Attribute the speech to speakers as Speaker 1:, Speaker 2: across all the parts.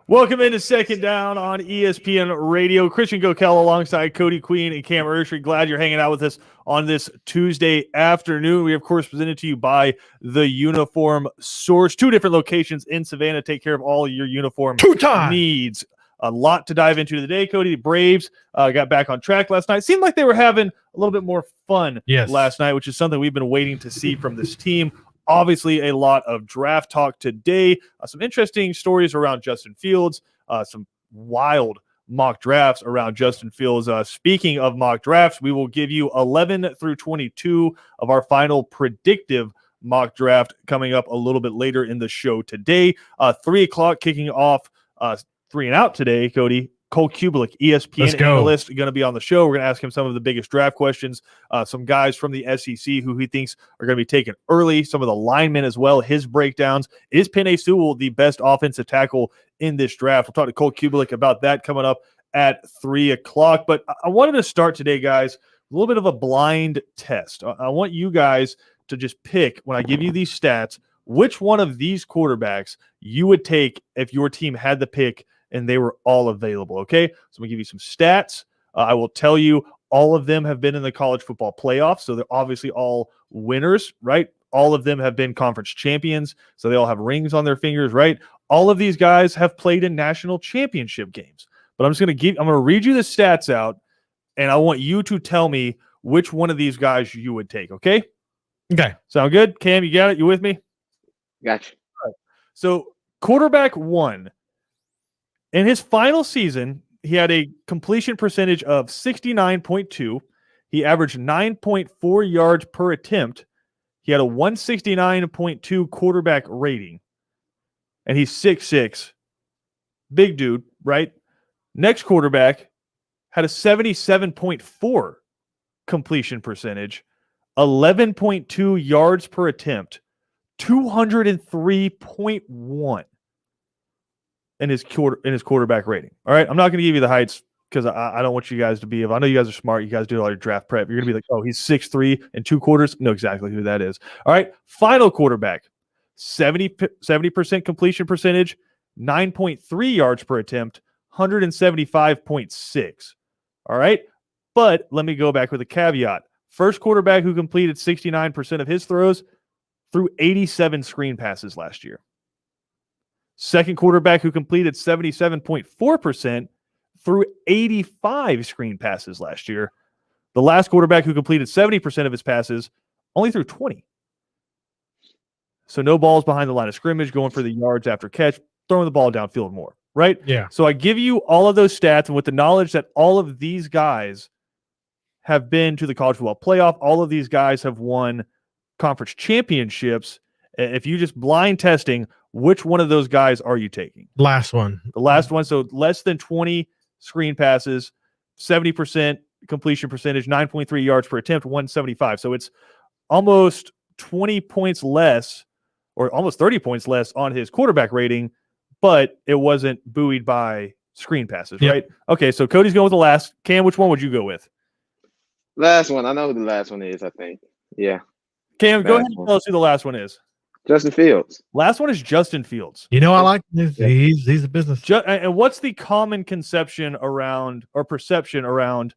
Speaker 1: Welcome into Second Down on ESPN Radio. Christian Gokel alongside Cody Queen and Cam Urshry. Glad you're hanging out with us on this Tuesday afternoon. We, of course, presented to you by The Uniform Source. 2 different locations in Savannah. Take care of all your uniform needs. A lot to dive into today, Cody. The Braves got back on track last night. Seemed like they were having a little bit more fun last night, which is something we've been waiting to see from this team. Obviously, a lot of draft talk today. Some interesting stories around Justin Fields. Some wild mock drafts around Justin Fields. Speaking of mock drafts, we will give you 11 through 22 of our final predictive mock draft coming up a little bit later in the show today. 3 o'clock kicking off 3 and Out today, Cody. Cole Kubelik, ESPN analyst, going to be on the show. We're going to ask him some of the biggest draft questions, some guys from the SEC who he thinks are going to be taken early, some of the linemen as well, his breakdowns. Is Penei Sewell the best offensive tackle in this draft? We'll talk to Cole Kubelik about that coming up at 3 o'clock. But I wanted to start today, guys, a little bit of a blind test. I want you guys to just pick, when I give you these stats, which one of these quarterbacks you would take if your team had the pick and they were all available, okay? So I'm going to give you some stats. I will tell you all of them have been in the college football playoffs, so they're obviously all winners, right? All of them have been conference champions, so they all have rings on their fingers, right? All of these guys have played in national championship games. But I'm going to read you the stats out, and I want you to tell me which one of these guys you would take, okay?
Speaker 2: Okay.
Speaker 1: Sound good? Cam, you got it? You with me?
Speaker 3: Gotcha.
Speaker 1: All right. So quarterback 1, in his final season, he had a completion percentage of 69.2. He averaged 9.4 yards per attempt. He had a 169.2 quarterback rating. And he's 6'6". Big dude, right? Next quarterback had a 77.4 completion percentage, 11.2 yards per attempt, 203.1. in his quarterback rating. All right, I'm not going to give you the heights because I don't want you guys to be. I know you guys are smart. You guys do all your draft prep. You're going to be like, oh, he's 6'3" and 2 quarters. Know exactly who that is. All right, final quarterback, 70% completion percentage, 9.3 yards per attempt, 175.6. All right, but let me go back with a caveat. First quarterback who completed 69% of his throws threw 87 screen passes last year. Second quarterback who completed 77.4% threw 85 screen passes last year. The last quarterback who completed 70% of his passes only threw 20. So no balls behind the line of scrimmage, going for the yards after catch, throwing the ball downfield more, right?
Speaker 2: Yeah.
Speaker 1: So I give you all of those stats, and with the knowledge that all of these guys have been to the college football playoff, all of these guys have won conference championships. If you just blind testing, which one of those guys are you taking?
Speaker 2: Last one.
Speaker 1: The last one. So less than 20 screen passes, 70% completion percentage, 9.3 yards per attempt, 175. So it's almost 20 points less, or almost 30 points less on his quarterback rating, but it wasn't buoyed by screen passes, right? Okay, so Cody's going with the last. Cam, which one would you go with?
Speaker 3: Last one. I know who the last one is, I think. Yeah.
Speaker 1: Cam, go ahead and tell us who the last one is.
Speaker 3: Justin Fields.
Speaker 1: Last one is Justin Fields.
Speaker 2: You know, I like this. He's a business.
Speaker 1: And what's the common conception around, or perception around,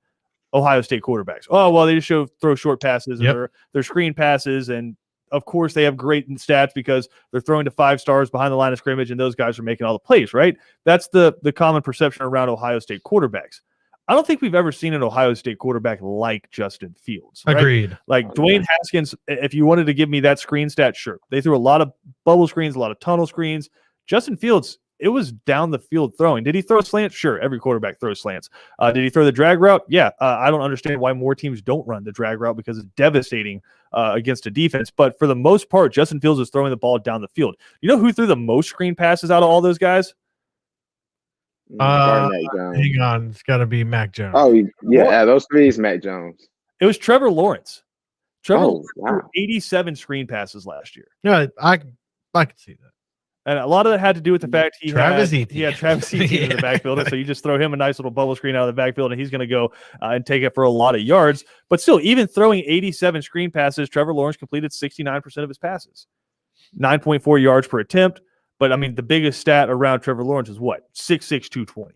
Speaker 1: Ohio State quarterbacks? Oh, well, they just throw short passes, and they're screen passes, and of course they have great stats because they're throwing to 5 stars behind the line of scrimmage, and those guys are making all the plays, right? That's the common perception around Ohio State quarterbacks. I don't think we've ever seen an Ohio State quarterback like Justin Fields. Right?
Speaker 2: Agreed.
Speaker 1: Like Dwayne Haskins, if you wanted to give me that screen stat, sure. They threw a lot of bubble screens, a lot of tunnel screens. Justin Fields, it was down the field throwing. Did he throw slants? Sure. Every quarterback throws slants. Did he throw the drag route? Yeah. I don't understand why more teams don't run the drag route because it's devastating against a defense. But for the most part, Justin Fields is throwing the ball down the field. You know who threw the most screen passes out of all those guys?
Speaker 2: Hang on, it's got to be Mac Jones.
Speaker 3: Oh yeah, those 3 is Mac Jones.
Speaker 1: It was Trevor Lawrence. Lawrence threw 87 screen passes last year.
Speaker 2: Yeah, I can see that.
Speaker 1: And a lot of that had to do with the fact he had Travis Etienne in the backfield. So you just throw him a nice little bubble screen out of the backfield, and he's going to go and take it for a lot of yards. But still, even throwing 87 screen passes, Trevor Lawrence completed 69% of his passes. 9.4 yards per attempt. But I mean, the biggest stat around Trevor Lawrence is what? 6'6", 220.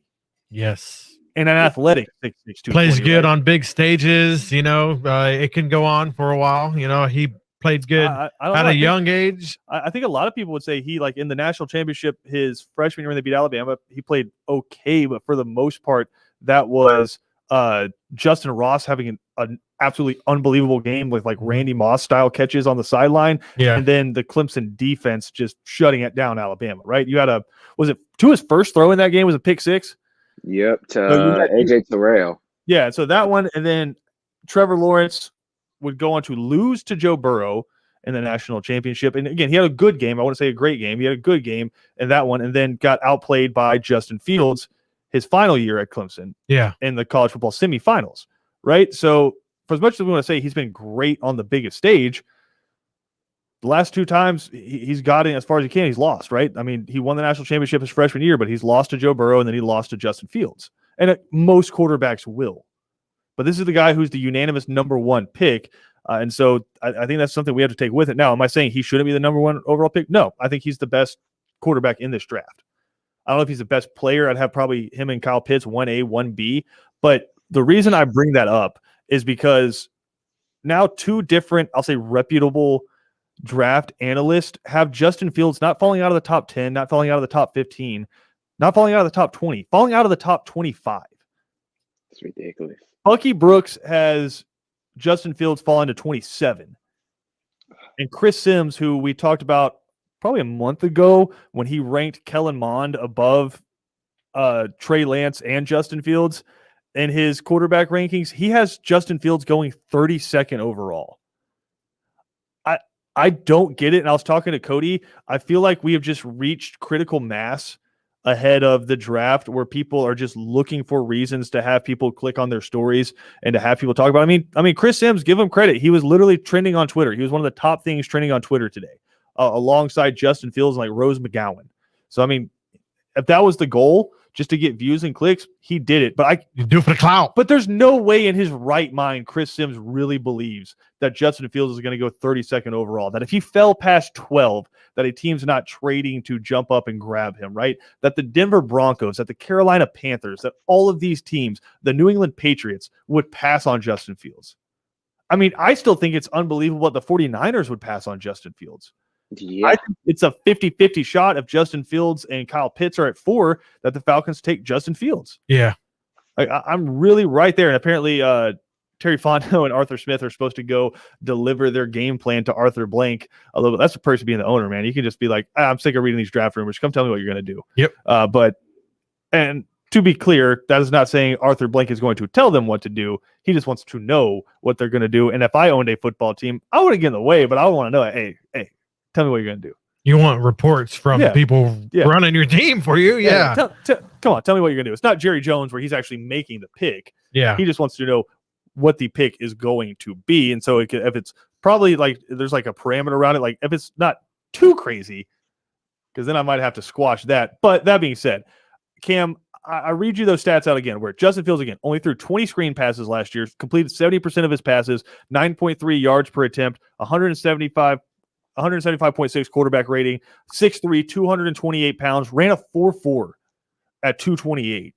Speaker 2: Yes.
Speaker 1: And an athletic 6'6", 220.
Speaker 2: Plays good
Speaker 1: right?
Speaker 2: on big stages. It can go on for a while. He played good
Speaker 1: I don't
Speaker 2: at
Speaker 1: know.
Speaker 2: a young age.
Speaker 1: I think a lot of people would say he, like, in the national championship, his freshman year when they beat Alabama, he played okay, but for the most part, that was Justin Ross having an absolutely unbelievable game with like Randy Moss style catches on the sideline,
Speaker 2: Yeah.
Speaker 1: and then the Clemson defense just shutting it down Alabama. Right? You had was it Tua's first throw in that game was a pick six?
Speaker 3: Yep, to
Speaker 1: So
Speaker 3: AJ Terrell.
Speaker 1: Yeah, so that one, and then Trevor Lawrence would go on to lose to Joe Burrow in the national championship. And again, he had a good game. I want to say a great game. He had a good game in that one, and then got outplayed by Justin Fields his final year at Clemson.
Speaker 2: Yeah.
Speaker 1: In the college football semifinals, right? So for as much as we want to say he's been great on the biggest stage, the last two times he's gotten as far as he can, he's lost, right? I mean, he won the national championship his freshman year, but he's lost to Joe Burrow, and then he lost to Justin Fields. And most quarterbacks will. But this is the guy who's the unanimous number one pick. And so I think that's something we have to take with it. Now, am I saying he shouldn't be the number one overall pick? No, I think he's the best quarterback in this draft. I don't know if he's the best player. I'd have probably him and Kyle Pitts 1A, 1B. But the reason I bring that up is because now two different, I'll say, reputable draft analysts have Justin Fields not falling out of the top 10, not falling out of the top 15, not falling out of the top 20, falling out of the top 25.
Speaker 3: It's ridiculous.
Speaker 1: Bucky Brooks has Justin Fields falling to 27. And Chris Sims, who we talked about probably a month ago when he ranked Kellen Mond above Trey Lance and Justin Fields in his quarterback rankings, he has Justin Fields going 32nd overall. I don't get it. And I was talking to Cody. I feel like we have just reached critical mass ahead of the draft where people are just looking for reasons to have people click on their stories and to have people talk about it. I mean, Chris Sims, give him credit. He was literally trending on Twitter. He was one of the top things trending on Twitter today, alongside Justin Fields and like Rose McGowan. So, I mean, if that was the goal, just to get views and clicks, he did it. But
Speaker 2: You do it for the clout.
Speaker 1: But there's no way in his right mind Chris Sims really believes that Justin Fields is going to go 32nd overall, that if he fell past 12, that a team's not trading to jump up and grab him, right? That the Denver Broncos, that the Carolina Panthers, that all of these teams, the New England Patriots, would pass on Justin Fields. I mean, I still think it's unbelievable that the 49ers would pass on Justin Fields.
Speaker 3: Yeah.
Speaker 1: I think it's a 50-50 shot if Justin Fields and Kyle Pitts are at 4 that the Falcons take Justin Fields.
Speaker 2: Yeah.
Speaker 1: I'm really right there. And apparently Terry Fontenot and Arthur Smith are supposed to go deliver their game plan to Arthur Blank a little bit. That's the person being the owner, man. You can just be like, I'm sick of reading these draft rumors. Come tell me what you're going to do.
Speaker 2: Yep.
Speaker 1: And to be clear, that is not saying Arthur Blank is going to tell them what to do. He just wants to know what they're going to do. And if I owned a football team, I wouldn't get in the way, but I would want to know, hey, tell me what you're going to do.
Speaker 2: You want reports from people running your team for you? Yeah.
Speaker 1: Come on, tell me what you're going to do. It's not Jerry Jones where he's actually making the pick.
Speaker 2: Yeah.
Speaker 1: He just wants to know what the pick is going to be. And so if it's probably like there's like a parameter around it, like if it's not too crazy, because then I might have to squash that. But that being said, Cam, I read you those stats out again, where Justin Fields, again, only threw 20 screen passes last year, completed 70% of his passes, 9.3 yards per attempt, 175.6 quarterback rating, 6'3", 228 pounds, ran a 4.4 at 228.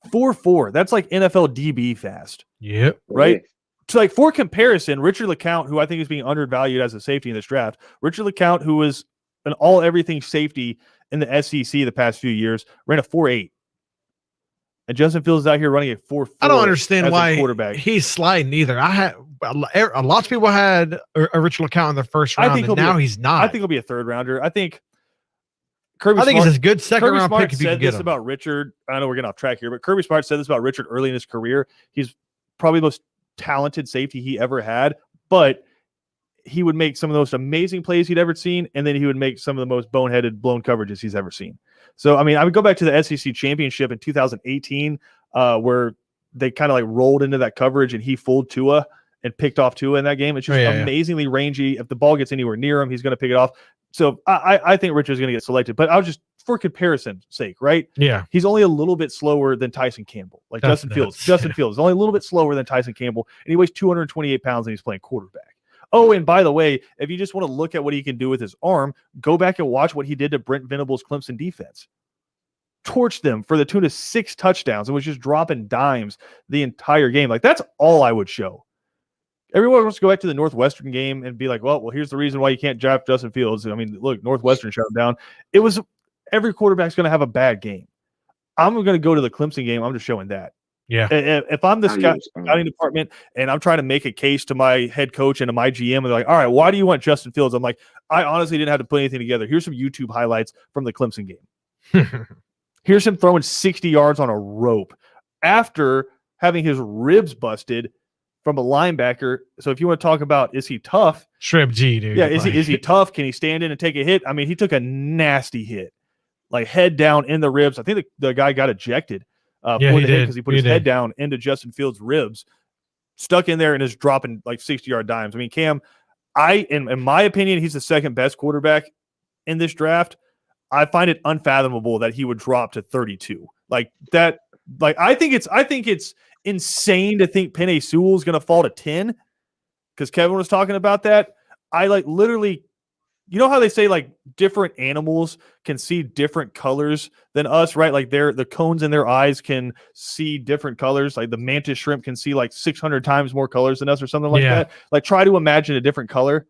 Speaker 1: 4.4. That's like NFL DB fast.
Speaker 2: Yep.
Speaker 1: Right? So, like, for comparison, Richard LeCounte, who I think is being undervalued as a safety in this draft, Richard LeCounte, who was an all-everything safety in the SEC the past few years, ran a 4.8. And Justin Fields is out here running a 4.4.
Speaker 2: I don't understand why
Speaker 1: quarterback.
Speaker 2: He's sliding either. A lot of people had a Richard LeCounte in the first round, and now he's not.
Speaker 1: I think he'll be a third rounder. I think
Speaker 2: he's a good second round
Speaker 1: Smart
Speaker 2: pick if you can
Speaker 1: said
Speaker 2: get
Speaker 1: this
Speaker 2: him.
Speaker 1: about Richard. I know we're getting off track here, but Kirby Smart said this about Richard early in his career. He's probably the most talented safety he ever had, but he would make some of the most amazing plays he'd ever seen, and then he would make some of the most boneheaded, blown coverages he's ever seen. So, I mean, I would go back to the SEC championship in 2018, where they kind of like rolled into that coverage and he fooled Tua and picked off Tua in that game. It's just amazingly rangy. If the ball gets anywhere near him, he's going to pick it off. So I think Richard's going to get selected, but I was just for comparison's sake, right?
Speaker 2: Yeah.
Speaker 1: He's only a little bit slower than Tyson Campbell, like Justin Fields. Justin Fields is only a little bit slower than Tyson Campbell, and he weighs 228 pounds and he's playing quarterback. Oh, and by the way, if you just want to look at what he can do with his arm, go back and watch what he did to Brent Venables' Clemson defense. Torched them for the tune of 6 touchdowns and was just dropping dimes the entire game. Like, that's all I would show. Everyone wants to go back to the Northwestern game and be like, well, here's the reason why you can't draft Justin Fields. I mean, look, Northwestern shut him down. It was every quarterback's going to have a bad game. I'm going to go to the Clemson game. I'm just showing that.
Speaker 2: Yeah.
Speaker 1: If I'm the scouting department and I'm trying to make a case to my head coach and to my GM, and they're like, all right, why do you want Justin Fields? I'm like, I honestly didn't have to put anything together. Here's some YouTube highlights from the Clemson game. Here's him throwing 60 yards on a rope after having his ribs busted from a linebacker. So if you want to talk about, is he tough?
Speaker 2: Shrimp G, dude.
Speaker 1: Yeah, is he tough? Can he stand in and take a hit? I mean, he took a nasty hit, like head down in the ribs. I think the guy got ejected for the hit because he put his head down into Justin Fields' ribs, stuck in there and is dropping like 60-yard dimes. I mean, Cam, in my opinion, he's the second best quarterback in this draft. I find it unfathomable that he would drop to 32 like that. Like, I think it's insane to think Penei Sewell is going to fall to 10 because Kevin was talking about that. I like literally, you know how they say like different animals can see different colors than us, right? Like the cones in their eyes can see different colors. Like the mantis shrimp can see like 600 times more colors than us or something like that. Like, try to imagine a different color.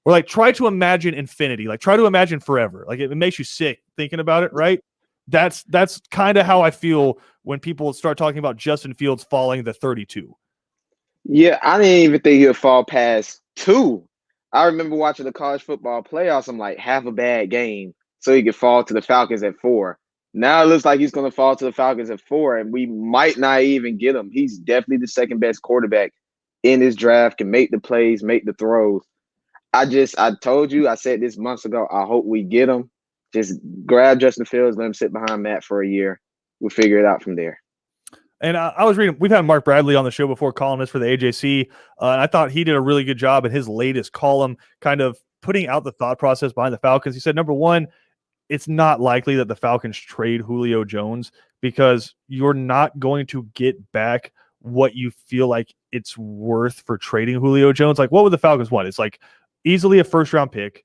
Speaker 1: Or like try to imagine infinity, like try to imagine forever. Like it makes you sick thinking about it, right? That's kind of how I feel when people start talking about Justin Fields falling to 32.
Speaker 3: Yeah, I didn't even think he'd fall past 2. I remember watching the college football playoffs. I'm like, half a bad game so he could fall to the Falcons at 4. Now it looks like he's going to fall to the Falcons at 4, and we might not even get him. He's definitely the second best quarterback in this draft, can make the plays, make the throws. I told you, I said this months ago, I hope we get him. Just grab Justin Fields, let him sit behind Matt for a year. We'll figure it out from there.
Speaker 1: And I was reading, we've had Mark Bradley on the show before, columnist for the AJC, and I thought he did a really good job in his latest column, kind of putting out the thought process behind the Falcons. He said, number one, it's not likely that the Falcons trade Julio Jones because you're not going to get back what you feel like it's worth for trading Julio Jones. Like, what would the Falcons want? It's like easily a first-round pick.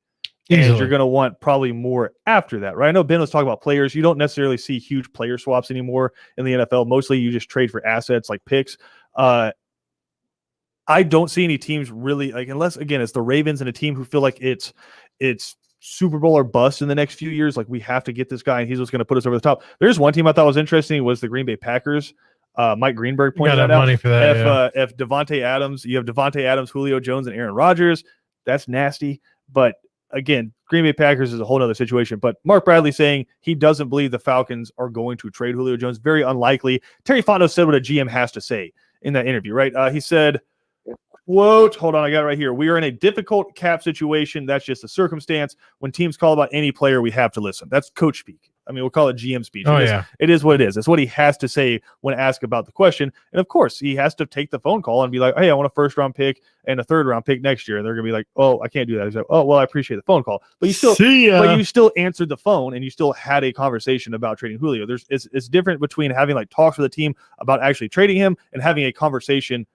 Speaker 1: And you're going to want probably more after that, right? I know Ben was talking about players. You don't necessarily see huge player swaps anymore in the NFL. Mostly you just trade for assets like picks. I don't see any teams really, like, unless, again, it's the Ravens and a team who feel like it's Super Bowl or bust in the next few years. Like, we have to get this guy, and he's what's going to put us over the top. There's one team I thought was interesting was the Green Bay Packers. Mike Greenberg pointed that out.
Speaker 2: Money for that,
Speaker 1: if Devontae Adams, you have Devontae Adams, Julio Jones, and Aaron Rodgers, that's nasty. But again, Green Bay Packers is a whole other situation. But Mark Bradley saying he doesn't believe the Falcons are going to trade Julio Jones. Very unlikely. Terry Fontenot said what a GM has to say in that interview, right? He said, quote, hold on, I got it right here. We are in a difficult cap situation. That's just a circumstance. When teams call about any player, we have to listen. That's coach speak. I mean, we'll call it GM speech. It is what it is. It's what he has to say when asked about the question. And of course, he has to take the phone call and be like, hey, I want a first-round pick and a third-round pick next year. And they're going to be like, oh, I can't do that. He's like, oh, well, I appreciate the phone call. But you still answered the phone and you still had a conversation about trading Julio. It's different between having like talks with a team about actually trading him and having a conversation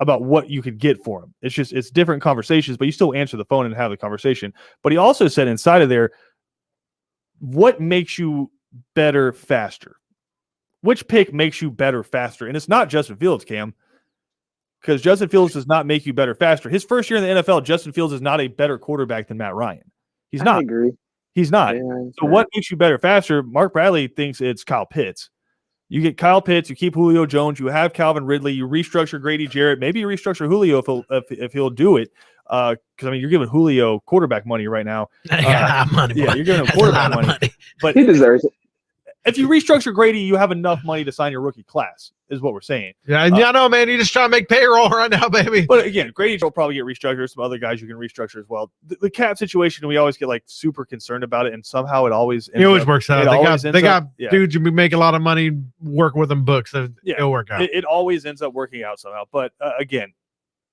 Speaker 1: about what you could get for him. It's different conversations, but you still answer the phone and have the conversation. But he also said inside of there, what makes you better faster? Which pick makes you better faster? And it's not Justin Fields, Cam, because Justin Fields does not make you better faster. His first year in the NFL, Justin Fields is not a better quarterback than Matt Ryan. He's not.
Speaker 3: I agree.
Speaker 1: He's not. So what makes you better faster? Mark Bradley thinks it's Kyle Pitts. You get Kyle Pitts, you keep Julio Jones, you have Calvin Ridley, you restructure Grady Jarrett, maybe you restructure Julio if he'll do it. Because I mean, you're giving Julio quarterback money right now. You're giving him quarterback money. But
Speaker 3: he deserves it.
Speaker 1: If you restructure Grady, you have enough money to sign your rookie class, is what we're saying.
Speaker 2: Yeah, and no, man, you just trying to make payroll right now, baby.
Speaker 1: But again, Grady will probably get restructured. Some other guys you can restructure as well. The cap situation, we always get like super concerned about it, and somehow it always
Speaker 2: works out. They got dudes who make a lot of money work with them books. It'll work out.
Speaker 1: It always ends up working out somehow. But again,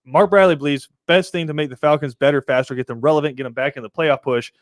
Speaker 1: Mark Bradley believes best thing to make the Falcons better, faster, get them relevant, get them back in the playoff push.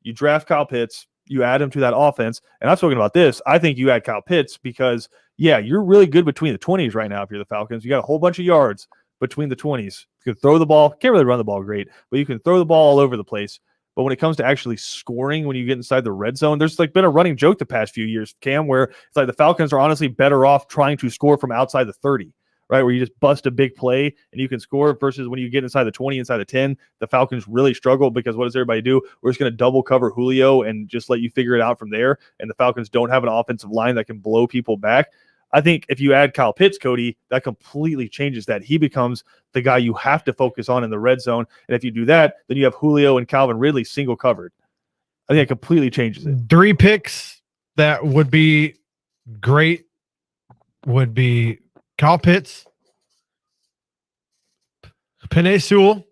Speaker 1: You draft Kyle Pitts, you add him to that offense. And I've spoken about this. I think you add Kyle Pitts because, yeah, you're really good between the 20s right now if you're the Falcons. You got a whole bunch of yards, between the 20s. You can throw the ball, can't really run the ball great, but you can throw the ball all over the place. But when it comes to actually scoring, when you get inside the red zone, there's like been a running joke the past few years, Cam, where it's like the Falcons are honestly better off trying to score from outside the 30, right? Where you just bust a big play and you can score versus when you get inside the 20, inside the 10, the Falcons really struggle because what does everybody do? We're just going to double cover Julio and just let you figure it out from there. And the Falcons don't have an offensive line that can blow people back. I think if you add Kyle Pitts, Cody, that completely changes that. He becomes the guy you have to focus on in the red zone. And if you do that, then you have Julio and Calvin Ridley single covered. I think it completely changes it.
Speaker 2: 3 picks that would be great would be Kyle Pitts, Penei Sewell,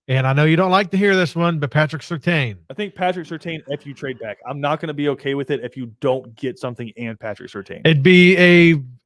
Speaker 2: and I know you don't like to hear this one, but Patrick Surtain.
Speaker 1: I think Patrick Surtain, if you trade back, I'm not going to be okay with it if you don't get something and Patrick Surtain.
Speaker 2: It'd be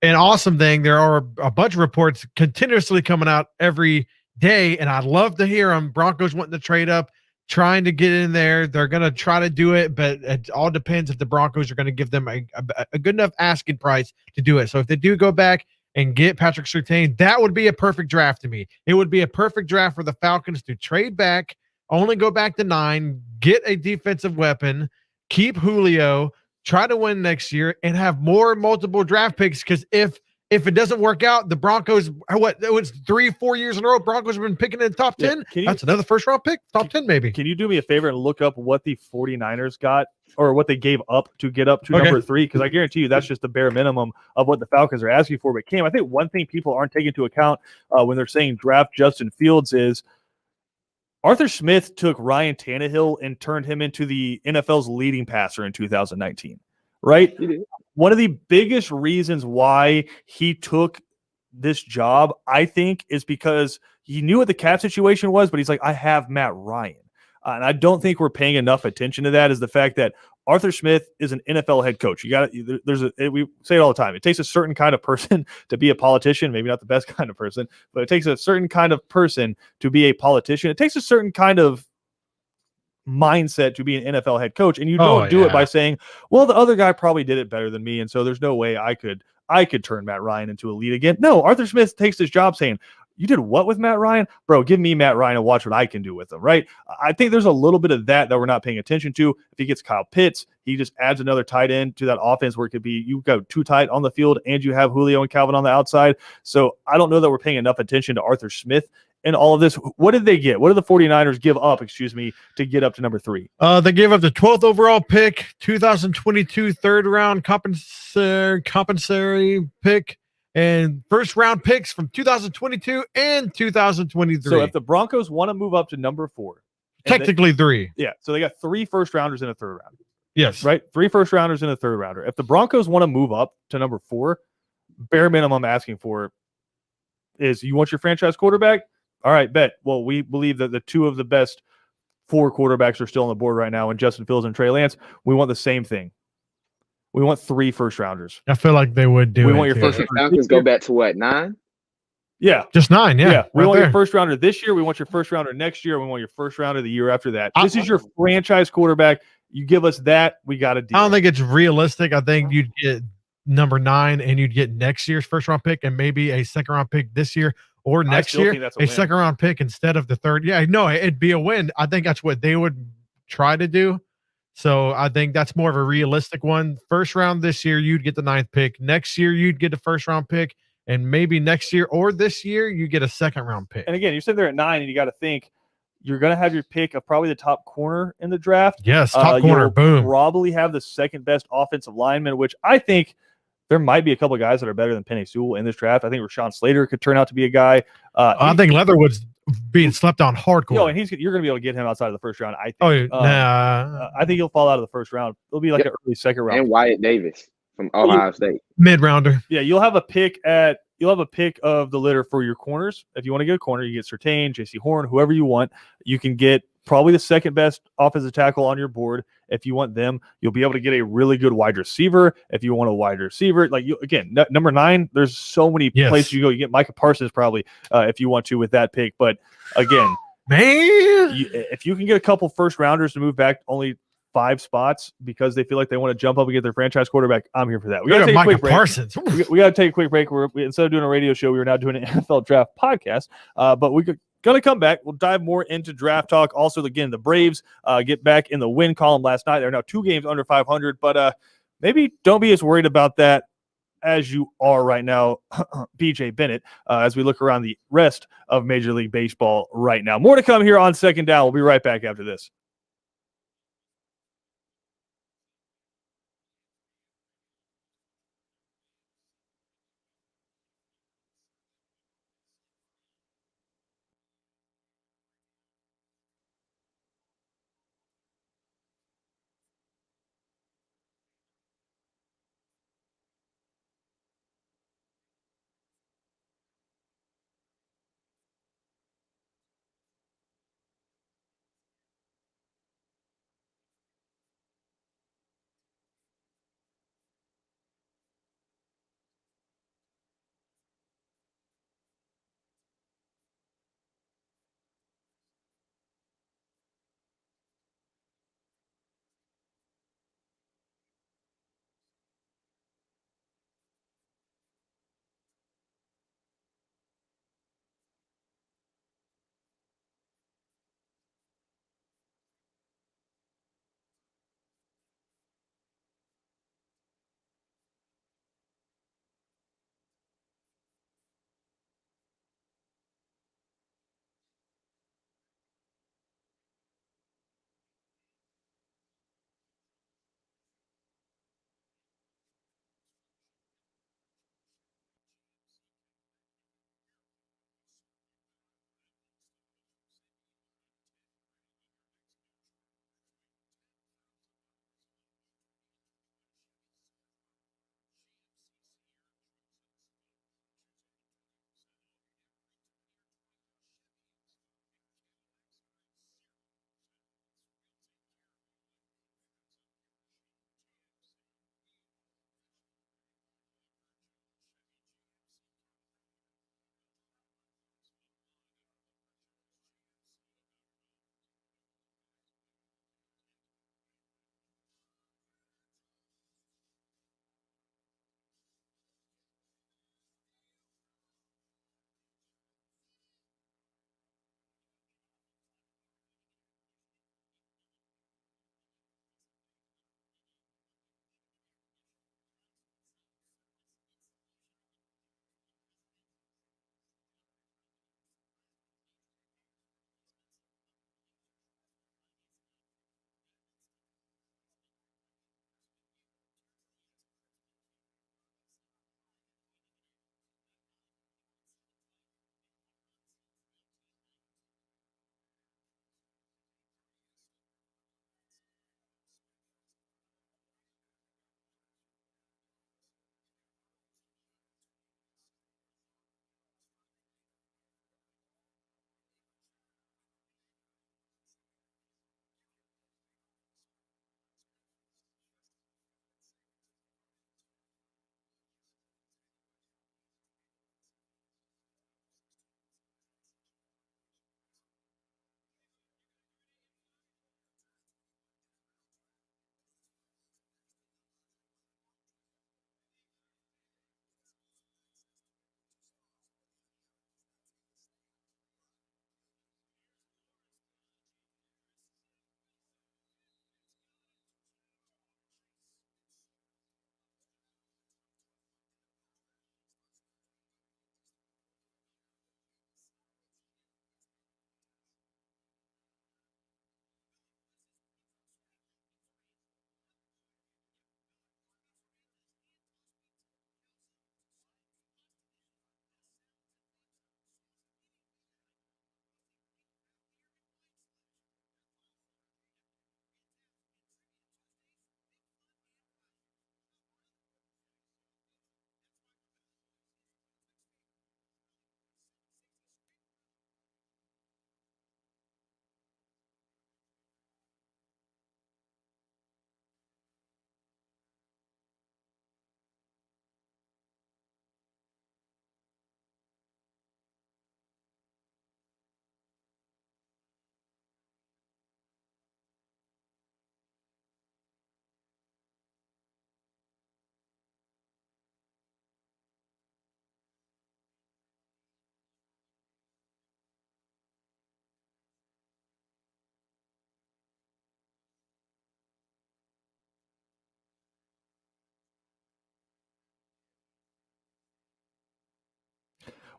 Speaker 2: an awesome thing. There are a bunch of reports continuously coming out every day, and I'd love to hear them. Broncos wanting to trade up, trying to get in there. They're going to try to do it, but it all depends if the Broncos are going to give them a good enough asking price to do it. So if they do go back and get Patrick Surtain, that would be a perfect draft to me. It would be a perfect draft for the Falcons to trade back, only go back to 9, get a defensive weapon, keep Julio, try to win next year, and have more multiple draft picks. Because if it doesn't work out, the Broncos, it was 3-4 years in a row, Broncos have been picking in the top 10. That's another first-round pick, top 10 maybe.
Speaker 1: Can you do me a favor and look up what the 49ers got or what they gave up to get up to number 3? Because I guarantee you that's just the bare minimum of what the Falcons are asking for. But Cam, I think one thing people aren't taking into account when they're saying draft Justin Fields is Arthur Smith took Ryan Tannehill and turned him into the NFL's leading passer in 2019, right? One of the biggest reasons why he took this job, I think, is because he knew what the cap situation was, but he's like, I have Matt Ryan. And I don't think we're paying enough attention to that, is the fact that Arthur Smith is an NFL head coach. You got to, we say it all the time. It takes a certain kind of person to be a politician, maybe not the best kind of person, but it takes a certain kind of person to be a politician. It takes a certain kind of mindset to be an NFL head coach. And you don't do it by saying, well, the other guy probably did it better than me, and so there's no way I could turn Matt Ryan into a lead again. No, Arthur Smith takes this job saying, you did what with Matt Ryan? Bro, give me Matt Ryan and watch what I can do with him, right? I think there's a little bit of that we're not paying attention to. If he gets Kyle Pitts, he just adds another tight end to that offense where it could be you go 2 tight on the field and you have Julio and Calvin on the outside. So I don't know that we're paying enough attention to Arthur Smith and all of this. What did they get? What did the 49ers give up, to get up to number 3?
Speaker 2: They gave up the 12th overall pick, 2022 third-round compensatory pick, and first-round picks from 2022 and 2023.
Speaker 1: So if the Broncos want to move up to number 4.
Speaker 2: Technically 3.
Speaker 1: Yeah, so they got 3 first-rounders in a third round.
Speaker 2: Yes.
Speaker 1: Right? 3 first-rounders in a third-rounder. If the Broncos want to move up to number 4, bare minimum asking for is, you want your franchise quarterback? All right, bet. Well, we believe that the 2 of the best 4 quarterbacks are still on the board right now, and Justin Fields and Trey Lance. We want the same thing. We want 3 first-rounders.
Speaker 2: I feel like they would do.
Speaker 1: We want your first.
Speaker 3: Falcons go back to what, 9?
Speaker 1: Yeah,
Speaker 2: just 9. Yeah,
Speaker 1: we want your first rounder this year. We want your first rounder next year. We want your first rounder the year after that. This is your franchise quarterback. You give us that, we got to deal.
Speaker 2: I don't think it's realistic. I think you'd get number 9, and you'd get next year's first-round pick, and maybe a second-round pick this year. Or next year, a second-round pick instead of the third. Yeah, no, it'd be a win. I think that's what they would try to do. So I think that's more of a realistic one. First round this year, you'd get the 9th pick. Next year, you'd get a first-round pick. And maybe next year or this year, you get a second-round pick.
Speaker 1: And again, you're sitting there at 9, and you got to think you're going to have your pick of probably the top corner in the draft.
Speaker 2: Yes, top corner, boom.
Speaker 1: Probably have the second-best offensive lineman, which I think – there might be a couple of guys that are better than Penei Sewell in this draft. I think Rashawn Slater could turn out to be a guy.
Speaker 2: I think Leatherwood's being slept on hardcore.
Speaker 1: And you're going to be able to get him outside of the first round, I think.
Speaker 2: I
Speaker 1: think he'll fall out of the first round. It'll be like an early second round.
Speaker 3: And Wyatt Davis from Ohio State.
Speaker 2: Mid-rounder.
Speaker 1: Yeah, you'll have a pick of the litter for your corners. If you want to get a corner, you get Surtain, J.C. Horn, whoever you want. You can get probably the second best offensive tackle on your board. If you want them, you'll be able to get a really good wide receiver. If you want a wide receiver, number 9, there's so many places you go. You get Micah Parsons probably if you want to with that pick. But again,
Speaker 2: man,
Speaker 1: if you can get a couple first rounders to move back only 5 spots because they feel like they want to jump up and get their franchise quarterback, I'm here for that. We
Speaker 2: Go
Speaker 1: got to
Speaker 2: to
Speaker 1: take a
Speaker 2: Micah
Speaker 1: quick break.
Speaker 2: Parsons.
Speaker 1: We got to take a quick break. Instead of doing a radio show, we are now doing an NFL draft podcast. But we're going to come back. We'll dive more into draft talk. Also, again, the Braves get back in the win column last night. They're now 2 games under 500, but maybe don't be as worried about that as you are right now, BJ Bennett, as we look around the rest of Major League Baseball right now. More to come here on Second Down. We'll be right back after this.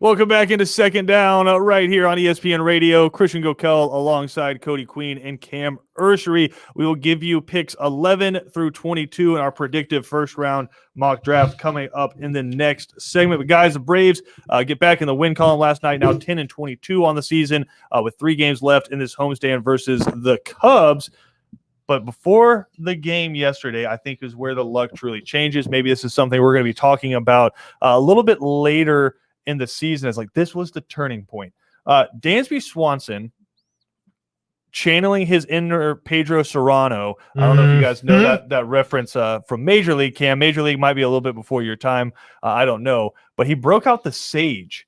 Speaker 1: Welcome back into Second Down right here on ESPN Radio. Christian Gokel alongside Cody Queen and Cam Ursery. We will give you picks 11 through 22 in our predictive first round mock draft coming up in the next segment. But guys, the Braves get back in the win column last night, now 10-22 on the season with 3 games left in this homestand versus the Cubs. But before the game yesterday, I think is where the luck truly changes. Maybe this is something we're going to be talking about a little bit later in the season. It's like this was the turning point. Dansby Swanson channeling his inner Pedro Serrano. I don't know if you guys know that reference from Major League. Cam, Major League might be a little bit before your time. I don't know. But he broke out the sage,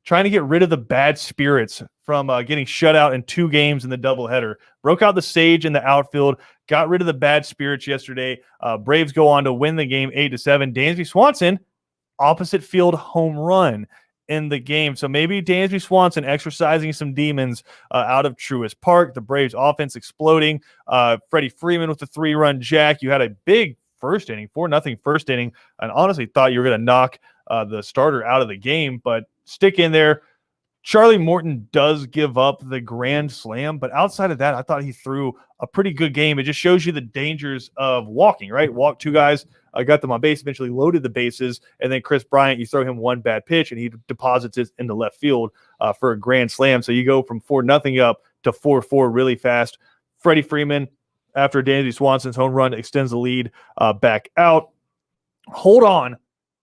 Speaker 1: trying to get rid of the bad spirits from getting shut out in 2 games in the doubleheader. Broke out the sage in the outfield, got rid of the bad spirits yesterday. Braves go on to win the game 8-7. Dansby Swanson, opposite field home run in the game. So maybe Dansby Swanson exercising some demons out of Truist Park. The Braves offense exploding. Freddie Freeman with the 3-run jack. You had a big first inning, 4-0 first inning, and honestly thought you were going to knock the starter out of the game, but stick in there. Charlie Morton does give up the grand slam, but outside of that, I thought he threw a pretty good game. It just shows you the dangers of walking, right? Walk 2 guys, got them on base, eventually loaded the bases, and then Chris Bryant, you throw him 1 bad pitch, and he deposits it into left field for a grand slam. So you go from 4-0 up to 4-4 really fast. Freddie Freeman, after Dansby Swanson's home run, extends the lead back out. Hold on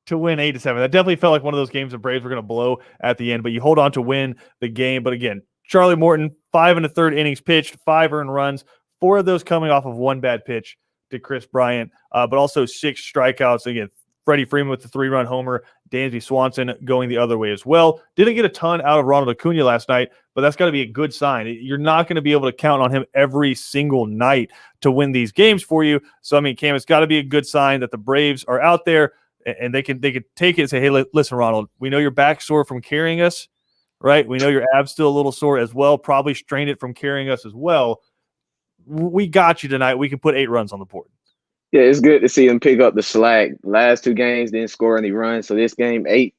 Speaker 1: to win 8-7. That definitely felt like one of those games the Braves were going to blow at the end, but you hold on to win the game. But again, Charlie Morton, 5 1/3 innings pitched, 5 earned runs, 4 of those coming off of 1 bad pitch to Chris Bryant, but also 6 strikeouts. Again, Freddie Freeman with the 3-run homer, Dansby Swanson going the other way as well. Didn't get a ton out of Ronald Acuna last night, but that's got to be a good sign. You're not going to be able to count on him every single night to win these games for you. So, I mean, Cam, it's got to be a good sign that the Braves are out there and they can take it and say, hey, listen, Ronald, we know your back sore from carrying us, right? We know your ab's still a little sore as well, probably strained it from carrying us as well. We got you tonight. We can put 8 runs on the board.
Speaker 3: Yeah, it's good to see him pick up the slack. Last 2 games didn't score any runs. So this game, 8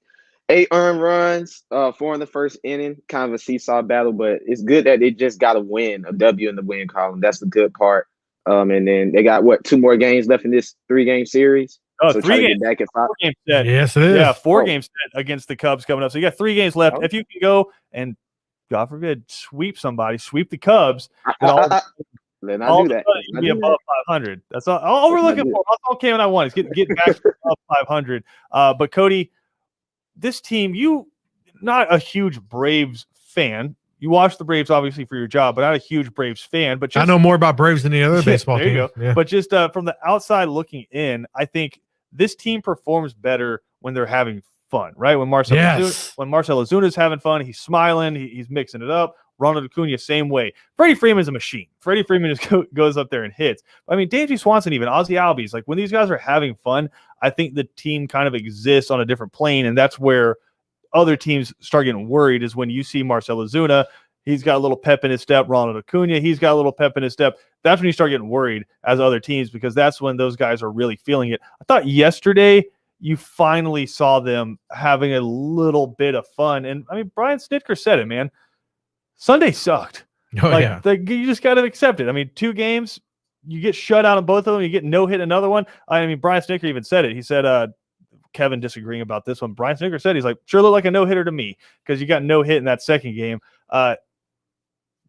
Speaker 3: earned runs, 4 in the first inning, kind of a seesaw battle, but it's good that they just got a win, a W in the win column. That's the good part. And then they got 2 more games left in this 3-game series.
Speaker 1: Oh,
Speaker 3: so
Speaker 1: 3 games.
Speaker 3: Back at 5.
Speaker 1: 4 games set.
Speaker 2: Yes, it is.
Speaker 1: Yeah, 4 games set against the Cubs coming up. So you got 3 games left. If you can go and, God forbid, sweep the Cubs,
Speaker 3: then I do that.
Speaker 1: You be above 500. That's all we're looking for. That's all Cam and I want is get back to above 500. But Cody, this team, you not a huge Braves fan. You watch the Braves obviously for your job, but not a huge Braves fan. But just,
Speaker 2: I know more about Braves than any other baseball team.
Speaker 1: There you go. Yeah. But just from the outside looking in, I think this team performs better when they're having fun, right? When Marcell Ozuna is having fun, he's smiling, he's mixing it up. Ronald Acuna, same way. Freddie Freeman's a machine. Freddie Freeman just goes up there and hits. I mean, Dansby Swanson, even Ozzy Albies, like when these guys are having fun, I think the team kind of exists on a different plane, and that's where other teams start getting worried is when you see Marcell Ozuna, he's got a little pep in his step. Ronald Acuna, he's got a little pep in his step. That's when you start getting worried as other teams because that's when those guys are really feeling it. I thought yesterday you finally saw them having a little bit of fun. And, I mean, Brian Snitker said it, man. Sunday sucked. You just got to accept it. I mean, 2 games, you get shut out on both of them. You get no hit another one. I mean, Brian Snitker even said it. He said, Kevin disagreeing about this one. Brian Snitker said, he's like, sure looked like a no-hitter to me because you got no hit in that second game.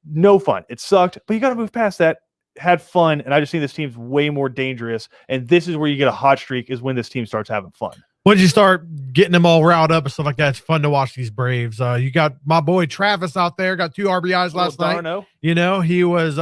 Speaker 1: No fun. It sucked, but you got to move past that. Had fun, and I just think this team's way more dangerous, and this is where you get a hot streak is when this team starts having fun.
Speaker 2: Once you start getting them all riled up and stuff like that, it's fun to watch these Braves. You got my boy Travis out there, got 2 RBIs last night. You know, he was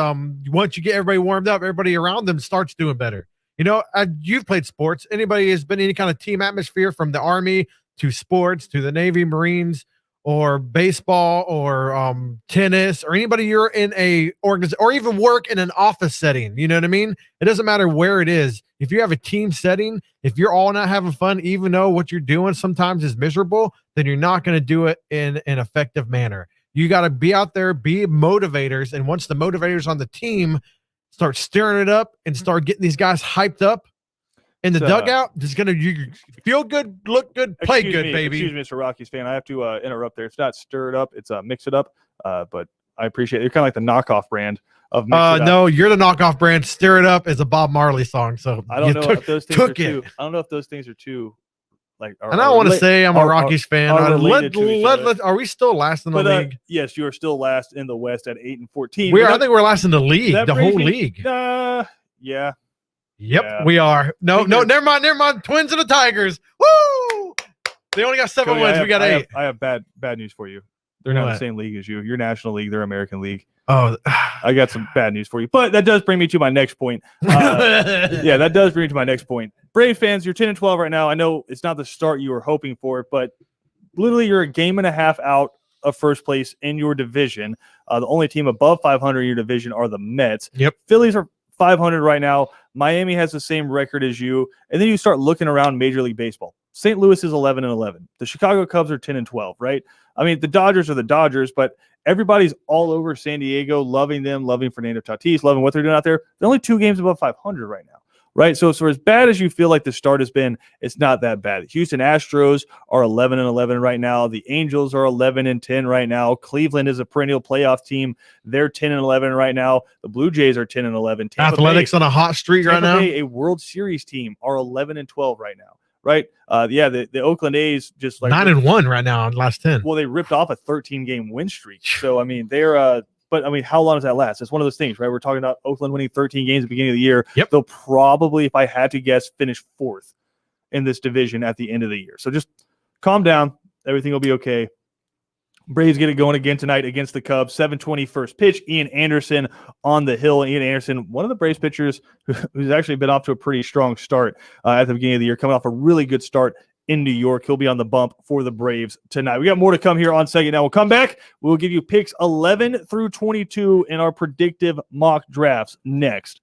Speaker 2: once you get everybody warmed up, everybody around them starts doing better. You know, you've played sports. Anybody has been any kind of team atmosphere from the Army to sports to the Navy, Marines, or baseball or tennis or anybody you're in a organization or even work in an office setting. You know what I mean? It doesn't matter where it is. If you have a team setting, if you're all not having fun, even though what you're doing sometimes is miserable, then you're not going to do it in an effective manner. You got to be out there, be motivators. And once the motivators on the team start stirring it up and start getting these guys hyped up, in the
Speaker 1: So,
Speaker 2: dugout, just gonna you feel good, look good, play
Speaker 1: excuse
Speaker 2: good,
Speaker 1: me,
Speaker 2: baby.
Speaker 1: Excuse me, Mr. Rockies fan. I have to interrupt there. It's not stir it up. It's mix it up. But I appreciate it. You're kind of like the knockoff brand of mix it up.
Speaker 2: No, you're the knockoff brand. Stir It Up is a Bob Marley song. So
Speaker 1: I don't know if those things are
Speaker 2: took it.
Speaker 1: too. I don't know if those things are too like.
Speaker 2: And I want to say I'm a Rockies fan.
Speaker 1: are related to each other.
Speaker 2: Are we still last in the league?
Speaker 1: Yes, you are still last in the West at 8-14.
Speaker 2: I think we're last in the league, the whole league.
Speaker 1: Yeah.
Speaker 2: Yep,
Speaker 1: Yeah.
Speaker 2: we are. No, never mind. Twins and the Tigers. Woo! They only got 7 wins. We got 8.
Speaker 1: I have bad news for you. They're not in the same league as you. You're National League. They're American League.
Speaker 2: Oh,
Speaker 1: I got some bad news for you. But that does bring me to my next point. Yeah, that does bring me to my next point. Brave fans, you're 10-12 right now. I know it's not the start you were hoping for, but literally you're a game and a half out of first place in your division. The only team above 500 in your division are the Mets.
Speaker 2: Yep.
Speaker 1: Phillies are 500 right now. Miami has the same record as you. And then you start looking around Major League Baseball. St. Louis is 11-11. The Chicago Cubs are 10-12, right? I mean, the Dodgers are the Dodgers, but everybody's all over San Diego, loving them, loving Fernando Tatis, loving what they're doing out there. They're only 2 games above 500 right now, right? So as bad as you feel like the start has been, it's not that bad. The Houston Astros are 11-11 right now. The Angels are 11-10 right now. Cleveland is a perennial playoff team. They're 10-11 right now. The Blue Jays are 10-11.
Speaker 2: Athletics on a hot streak right now.
Speaker 1: A World Series team are 11-12 right now. Right. The Oakland A's just like
Speaker 2: 9-1 right now in the last 10.
Speaker 1: Well, they ripped off a 13-game win streak. So, I mean, they're but I mean, how long does that last? It's one of those things, right? We're talking about Oakland winning 13 games at the beginning of the year.
Speaker 2: Yep.
Speaker 1: They'll probably, if I had to guess, finish 4th in this division at the end of the year. So just calm down. Everything will be okay. Braves get it going again tonight against the Cubs. 7:20 first pitch. Ian Anderson on the hill. Ian Anderson, one of the Braves pitchers who's actually been off to a pretty strong start at the beginning of the year, coming off a really good start in New York. He'll be on the bump for the Braves tonight. We got more to come here on Second Down. We'll come back. We'll give you picks 11 through 22 in our predictive mock drafts next.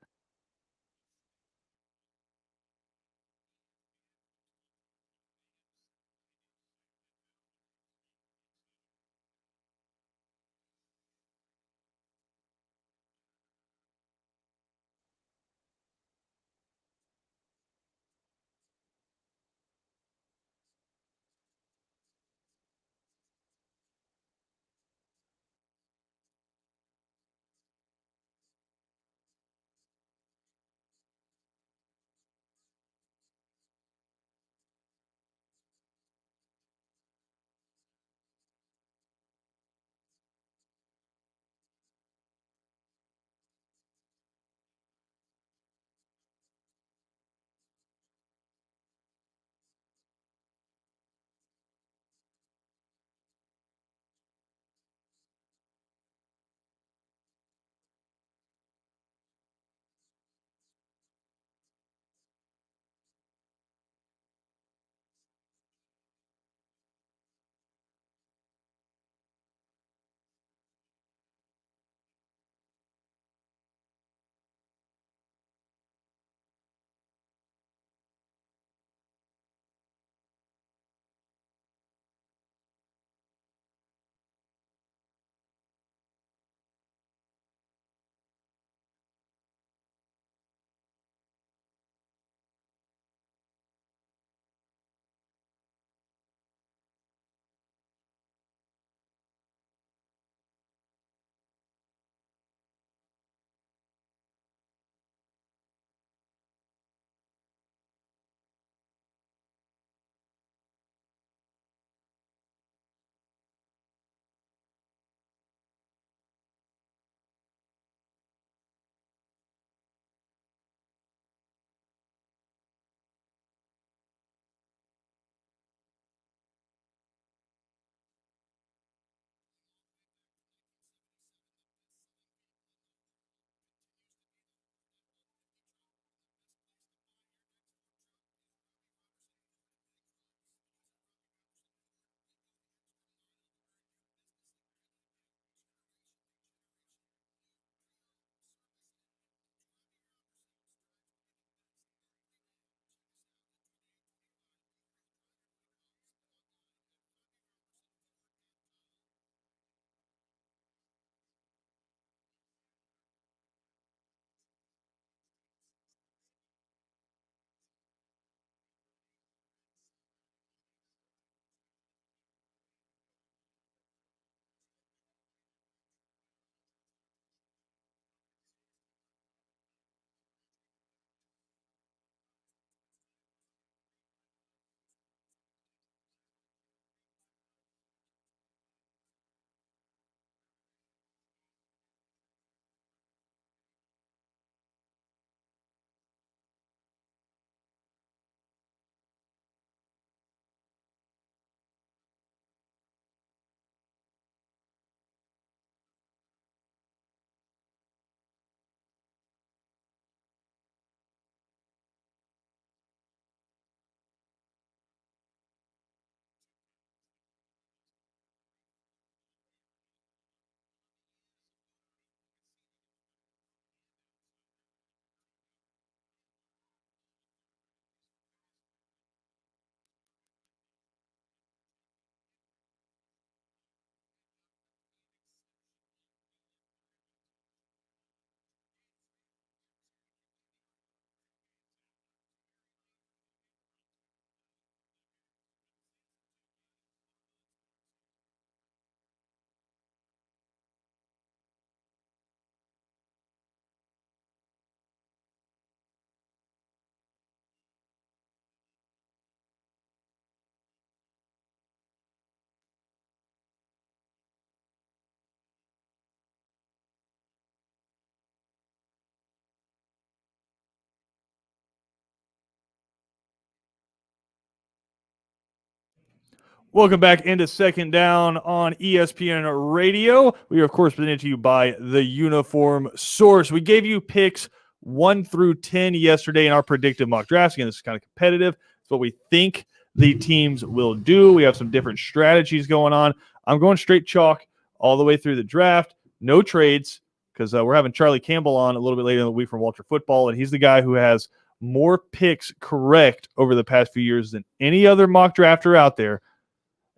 Speaker 1: Welcome back into Second Down on ESPN Radio. We are, of course, presented to you by the Uniform Source. We gave you picks 1 through 10 yesterday in our predictive mock drafts. Again, this is kind of competitive. It's what we think the teams will do. We have some different strategies going on. I'm going straight chalk all the way through the draft. No trades, because we're having Charlie Campbell on a little bit later in the week from Walter Football, and he's the guy who has more picks correct over the past few years than any other mock drafter out there.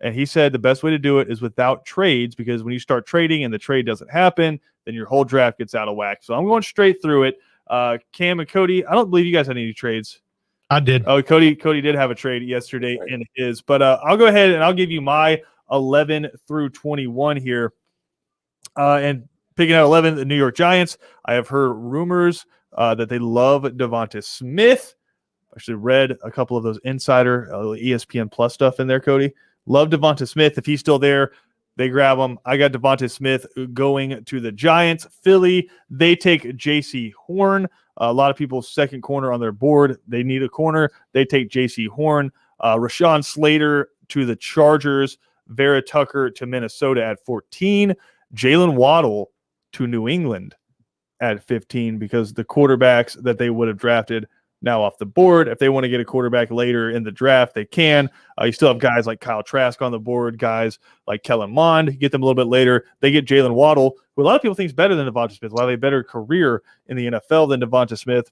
Speaker 1: And he said the best way to do it is without trades, because when you start trading and the trade doesn't happen, then your whole draft gets out of whack. So I'm going straight through it. Cam and Cody, I don't believe you guys had any trades.
Speaker 2: I did.
Speaker 1: Oh, Cody did have a trade yesterday in his. But I'll go ahead and I'll give you my 11 through 21 here. And picking out 11, the New York Giants. I have heard rumors that they love Devonta Smith. Actually read a couple of those insider ESPN Plus stuff in there, Cody. Love Devonta Smith. If he's still there, they grab him. I got Devonta Smith going to the Giants. Philly, they take J.C. Horn. A lot of people's second corner on their board. They need a corner. They take J.C. Horn. Rashawn Slater to the Chargers. Vera Tucker to Minnesota at 14. Jalen Waddle to New England at 15, because the quarterbacks that they would have drafted now off the board. If they want to get a quarterback later in the draft, they can. You still have guys like Kyle Trask on the board, guys like Kellen Mond. Get them a little bit later. They get Jalen Waddle, who a lot of people think is better than Devonta Smith. While they have a better career in the NFL than Devonta Smith,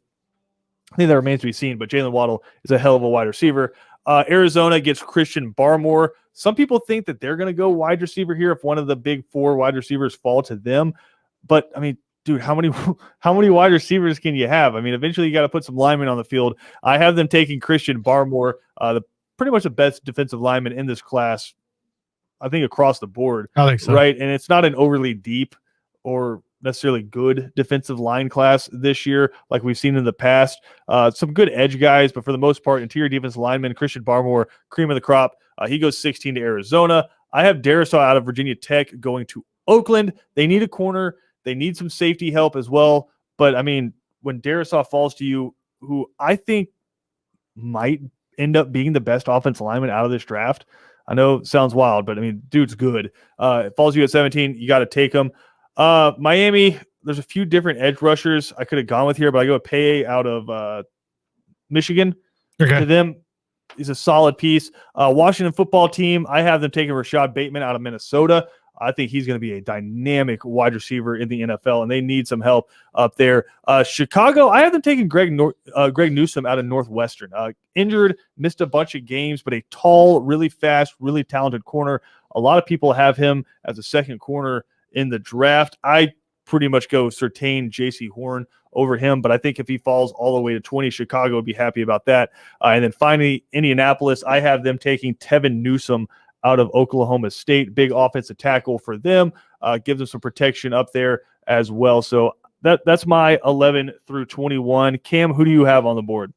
Speaker 1: I think that remains to be seen. But Jalen Waddle is a hell of a wide receiver. Arizona gets Christian Barmore. Some people think that they're going to go wide receiver here if one of the big 4 wide receivers fall to them. But, I mean, dude, how many wide receivers can you have? I mean, eventually you got to put some linemen on the field. I have them taking Christian Barmore, pretty much the best defensive lineman in this class, I think, across the board.
Speaker 2: I think so.
Speaker 1: Right? And it's not an overly deep or necessarily good defensive line class this year like we've seen in the past. Some good edge guys, but for the most part, interior defensive lineman, Christian Barmore, cream of the crop. He goes 16 to Arizona. I have Darisaw out of Virginia Tech going to Oakland. They need a corner. They need some safety help as well. But, I mean, when Darisaw falls to you, who I think might end up being the best offensive lineman out of this draft, I know it sounds wild, but, I mean, dude's good. It falls to you at 17. You got to take him. Miami, there's a few different edge rushers I could have gone with here, but I go with Paye out of Michigan.
Speaker 2: Okay.
Speaker 1: To them, he's a solid piece. Washington football team, I have them taking Rashad Bateman out of Minnesota. I think he's going to be a dynamic wide receiver in the NFL, and they need some help up there. Chicago, I have them taking Greg Newsome out of Northwestern. Injured, missed a bunch of games, but a tall, really fast, really talented corner. A lot of people have him as a second corner in the draft. I pretty much go Surtain J.C. Horn over him, but I think if he falls all the way to 20, Chicago would be happy about that. And then finally, Indianapolis, I have them taking Tevin Newsome out of Oklahoma State. Big offensive tackle for them. Gives them some protection up there as well. So that's my 11 through 21. Cam, who do you have on the board?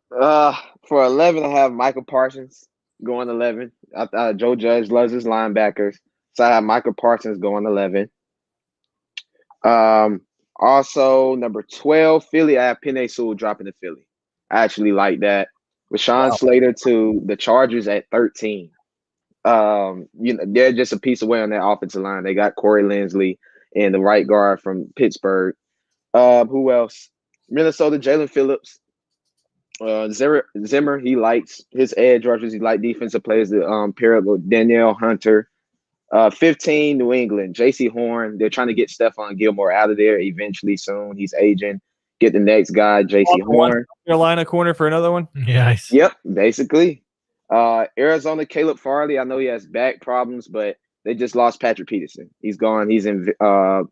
Speaker 3: For 11, I have Michael Parsons going 11. Joe Judge loves his linebackers, so I have Michael Parsons going 11. Also, number 12, Philly, I have Penei Sewell dropping to Philly. I actually like that. Rashawn Slater to the Chargers at 13. They're just a piece away on that offensive line. They got Corey Linsley and the right guard from Pittsburgh. Who else? Minnesota, Jalen Phillips. Zimmer, he likes his edge rushers. He likes defensive players to pair up with Danielle Hunter. 15, New England, J.C. Horn. They're trying to get Stephon Gilmore out of there eventually soon. He's aging. Get the next guy, J.C. Horn.
Speaker 1: Carolina corner for another one?
Speaker 2: Yes.
Speaker 3: Yep, basically. Arizona, Caleb Farley. I know he has back problems, but they just lost Patrick Peterson. He's gone. He's in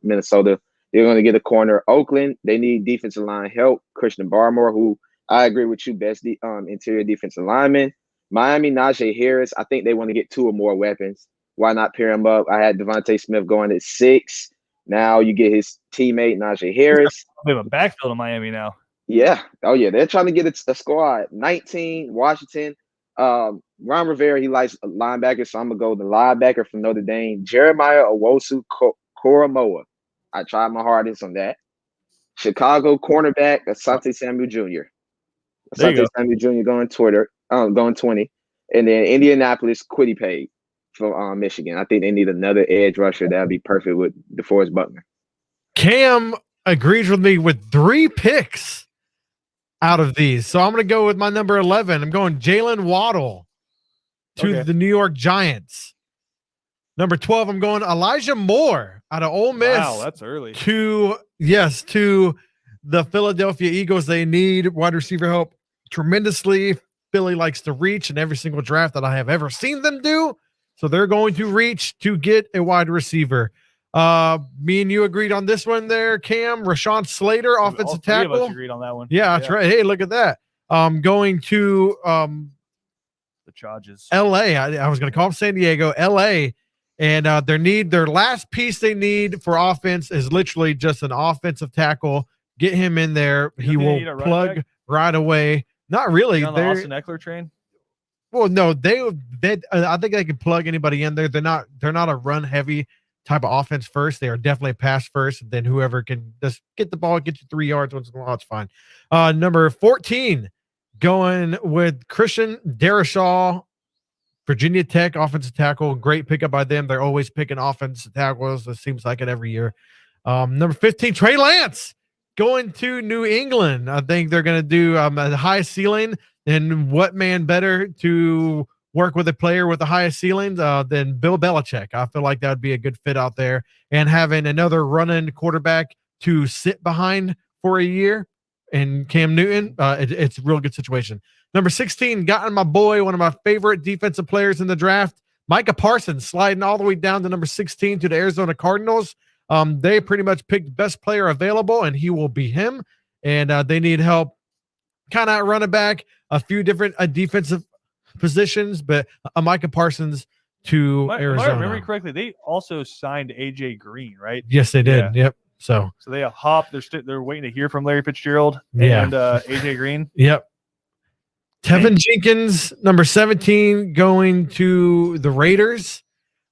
Speaker 3: Minnesota. They're going to get a corner. Oakland, they need defensive line help. Christian Barmore, who I agree with you, best interior defensive lineman. Miami, Najee Harris. I think they want to get 2 or more weapons. Why not pair him up? I had Devontae Smith going at 6. Now you get his teammate, Najee Harris.
Speaker 1: We have a backfield in Miami now.
Speaker 3: Yeah. Oh, yeah. They're trying to get a squad. 19, Washington. Ron Rivera, he likes linebackers, so I'm going to go the linebacker from Notre Dame, Jeremiah Owusu-Koramoah. I tried my hardest on that. Chicago cornerback, Asante Samuel Jr. Asante Samuel Jr. going 20. And then Indianapolis, Quiddy from Michigan. I think they need another edge rusher. That'd be perfect with DeForest Buckner.
Speaker 2: Cam agrees with me with 3 picks out of these. So I'm going to go with my number 11. I'm going Jalen Waddle to the New York Giants. Number 12, I'm going Elijah Moore out of Ole Miss.
Speaker 1: Wow, that's early.
Speaker 2: To the Philadelphia Eagles. They need wide receiver help tremendously. Philly likes to reach in every single draft that I have ever seen them do. So they're going to reach to get a wide receiver. Me and you agreed on this one there, Cam. Rashawn Slater, offensive
Speaker 1: All three of
Speaker 2: tackle.
Speaker 1: us agreed on that one.
Speaker 2: Yeah, that's right. Hey, look at that. Going to
Speaker 1: The Chargers.
Speaker 2: LA. I was going to call them San Diego, LA. And their last piece they need for offense is literally just an offensive tackle. Get him in there. He will plug right away. Not really.
Speaker 1: On the Austin Eckler train?
Speaker 2: Well, no, they I think they can plug anybody in there. They're not a run heavy type of offense first. They are definitely pass first. And then whoever can just get the ball, get you 3 yards once in a while, it's fine. Number 14, going with Christian Darrisaw, Virginia Tech offensive tackle. Great pickup by them. They're always picking offensive tackles. It seems like it every year. Number 15, Trey Lance going to New England. I think they're going to do a high ceiling. And what man better to work with a player with the highest ceilings than Bill Belichick? I feel like that would be a good fit out there. And having another running quarterback to sit behind for a year and Cam Newton, it's a real good situation. Number 16, gotten my boy, one of my favorite defensive players in the draft, Micah Parsons, sliding all the way down to number 16 to the Arizona Cardinals. They pretty much picked best player available, and he will be him. And they need help kind of running back, a few different defensive positions, but Micah Parsons to Arizona.
Speaker 1: If I remember correctly, they also signed AJ Green, right?
Speaker 2: Yes, they did.
Speaker 1: Yeah.
Speaker 2: Yep. So
Speaker 1: they have Hop. They're waiting to hear from Larry Fitzgerald
Speaker 2: and
Speaker 1: AJ Green.
Speaker 2: Yep. Tevin Jenkins, number 17, going to the Raiders.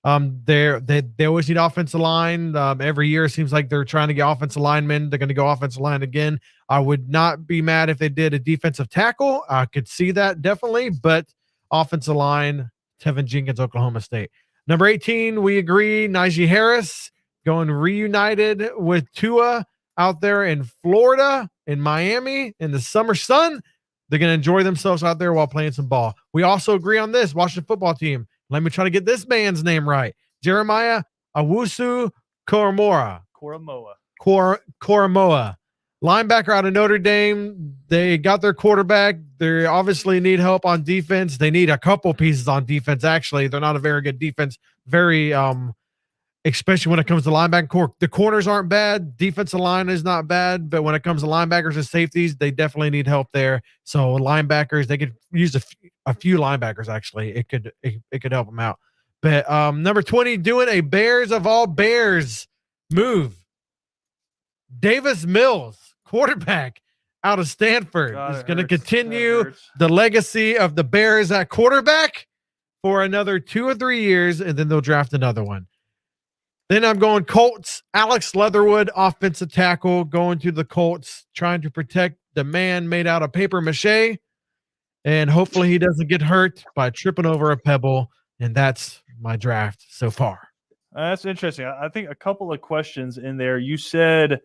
Speaker 2: They always need offensive line. Every year it seems like they're trying to get offensive linemen. They're going to go offensive line again. I would not be mad if they did a defensive tackle. I could see that definitely, but offensive line, Tevin Jenkins, Oklahoma State. Number 18, we agree, Najee Harris going reunited with Tua out there in Florida, in Miami, in the summer sun. They're going to enjoy themselves out there while playing some ball. We also agree on this, Washington football team. Let me try to get this man's name right. Jeremiah Owusu Koramoah. Linebacker out of Notre Dame. They got their quarterback. They obviously need help on defense. They need a couple pieces on defense, actually. They're not a very good defense. Very, especially when it comes to linebacker core. The corners aren't bad. Defensive line is not bad. But when it comes to linebackers and safeties, they definitely need help there. So linebackers, they could use a few linebackers, actually. It could help them out. But number 20, doing a Bears of all Bears move. Davis Mills, quarterback out of Stanford, is going to continue the legacy of the Bears at quarterback for another 2 or 3 years, and then they'll draft another one. Then I'm going Colts. Alex Leatherwood, offensive tackle, going to the Colts, trying to protect the man made out of paper mache. And hopefully he doesn't get hurt by tripping over a pebble. And that's my draft so far.
Speaker 1: That's interesting. I think a couple of questions in there. You said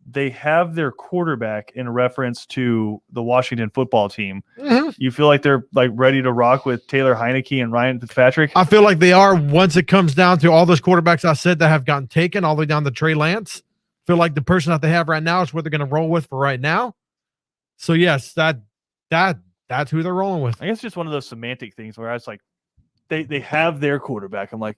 Speaker 1: they have their quarterback in reference to the Washington football team. Mm-hmm. You feel like they're ready to rock with Taylor Heineke and Ryan Fitzpatrick?
Speaker 2: I feel like they are once it comes down to all those quarterbacks I said that have gotten taken all the way down to Trey Lance. I feel like the person that they have right now is what they're going to roll with for right now. So yes, that's who they're rolling with.
Speaker 1: I guess it's just one of those semantic things where I was like, they have their quarterback. I'm like,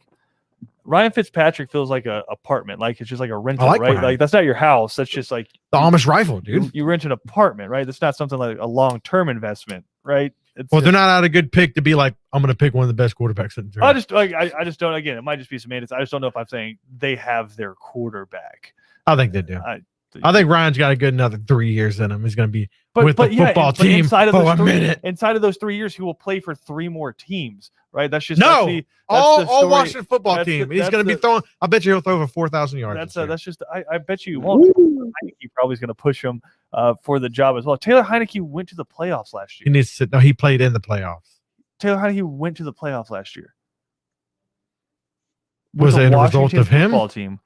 Speaker 1: Ryan Fitzpatrick feels like an apartment, like it's just like a rental, right? Ryan. Like that's not your house. That's just like
Speaker 2: the Amish rifle, dude.
Speaker 1: You rent an apartment, right? That's not something like a long-term investment, right?
Speaker 2: They're not out a good pick to be like, I'm going to pick one of the best quarterbacks in the draft.
Speaker 1: I just don't. Again, it might just be semantics. I just don't know if I'm saying they have their quarterback.
Speaker 2: I think they do. I think Ryan's got a good another 3 years in him. He's going to be with the football team
Speaker 1: inside of
Speaker 2: for a minute.
Speaker 1: Inside of those 3 years, he will play for 3 more teams, right? That's just
Speaker 2: all Washington football team. He's going to be throwing. I bet you he'll throw over 4,000 yards.
Speaker 1: That's just. I bet you won't. Heineke probably is going to push him for the job as well. Taylor Heineke went to the playoffs last year.
Speaker 2: He needs to. No, he played in the playoffs.
Speaker 1: Taylor Heineke went to the playoffs last year.
Speaker 2: Was
Speaker 1: With
Speaker 2: it
Speaker 1: the
Speaker 2: a result
Speaker 1: Washington
Speaker 2: of him?
Speaker 1: football team.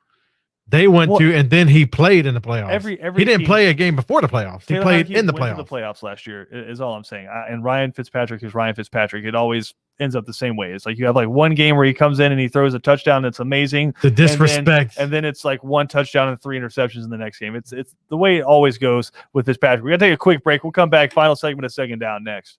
Speaker 2: They went
Speaker 1: Well,
Speaker 2: to, and then he played in the playoffs.
Speaker 1: Every
Speaker 2: he didn't
Speaker 1: team-
Speaker 2: play a game before the playoffs. He
Speaker 1: Taylor
Speaker 2: played
Speaker 1: Heineke
Speaker 2: in the
Speaker 1: went to the
Speaker 2: playoffs.
Speaker 1: playoffs last year. Is all I'm saying. And Ryan Fitzpatrick is Ryan Fitzpatrick. It always ends up the same way. It's like you have like one game where he comes in and he throws a touchdown that's amazing.
Speaker 2: The disrespect.
Speaker 1: And then it's like one touchdown and 3 interceptions in the next game. It's the way it always goes with Fitzpatrick. We're gonna take a quick break. We'll come back. Final segment of Second Down next.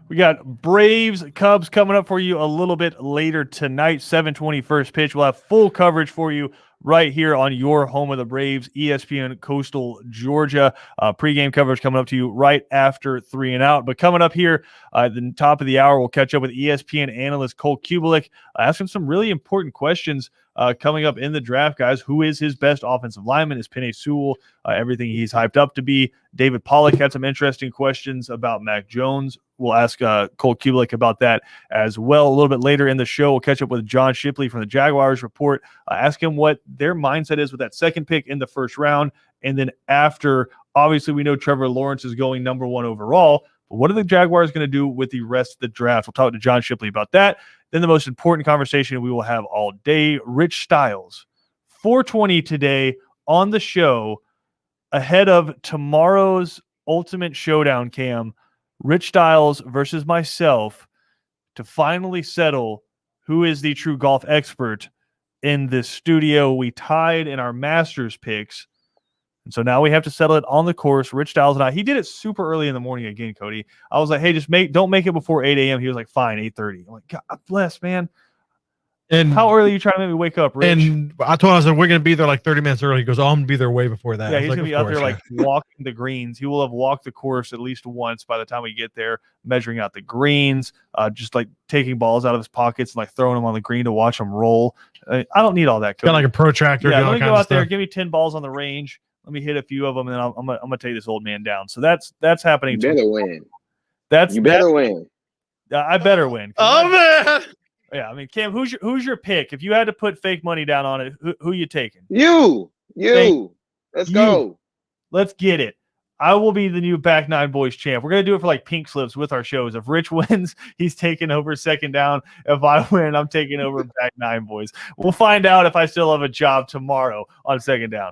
Speaker 1: We got Braves Cubs coming up for you a little bit later tonight. 7:20 first pitch. We'll have full coverage for you right here on your home of the Braves, ESPN Coastal Georgia. Pregame coverage coming up to you right after 3 and Out. But coming up here at the top of the hour, we'll catch up with ESPN analyst Cole Kubelik, asking some really important questions coming up in the draft, guys. Who is his best offensive lineman? Is Penei Sewell everything he's hyped up to be? David Pollack had some interesting questions about Mac Jones. We'll ask Cole Kubelik about that as well. A little bit later in the show, we'll catch up with John Shipley from the Jaguars Report, ask him what their mindset is with that second pick in the first round. And then after, obviously, we know Trevor Lawrence is going number 1 overall. But what are the Jaguars going to do with the rest of the draft? We'll talk to John Shipley about that. Then the most important conversation we will have all day, Rich Styles. 4:20 today on the show, ahead of tomorrow's Ultimate Showdown, Cam. Rich Styles versus myself to finally settle who is the true golf expert in this studio. We tied in our Masters picks. And so now we have to settle it on the course. Rich Styles and I, he did it super early in the morning again, Cody. I was like, hey, don't make it before 8 a.m. He was like, fine, 8:30. I'm like, God bless, man.
Speaker 2: And
Speaker 1: how early are you trying to make me wake up, Rich?
Speaker 2: And I told him, I said, we're going to be there like 30 minutes early. He goes, oh, I'm going to be there way before that.
Speaker 1: Yeah, he's going to be out there
Speaker 2: yeah.
Speaker 1: like walking the greens. He will have walked the course at least once by the time we get there, measuring out the greens, just like taking balls out of his pockets and like throwing them on the green to watch them roll. I don't need all that.
Speaker 2: Got like a protractor.
Speaker 1: Yeah, let me go out there, give me 10 balls on the range. Let me hit a few of them, and then I'm gonna take this old man down. So that's happening.
Speaker 3: You better win.
Speaker 1: You better win. I better win.
Speaker 2: Oh man.
Speaker 1: Yeah, I mean, Cam, who's your pick? If you had to put fake money down on it, who you taking?
Speaker 3: You. Let's go.
Speaker 1: Let's get it. I will be the new Back Nine Boys champ. We're going to do it for like pink slips with our shows. If Rich wins, he's taking over second down. If I win, I'm taking over Back Nine Boys. We'll find out if I still have a job tomorrow on second down.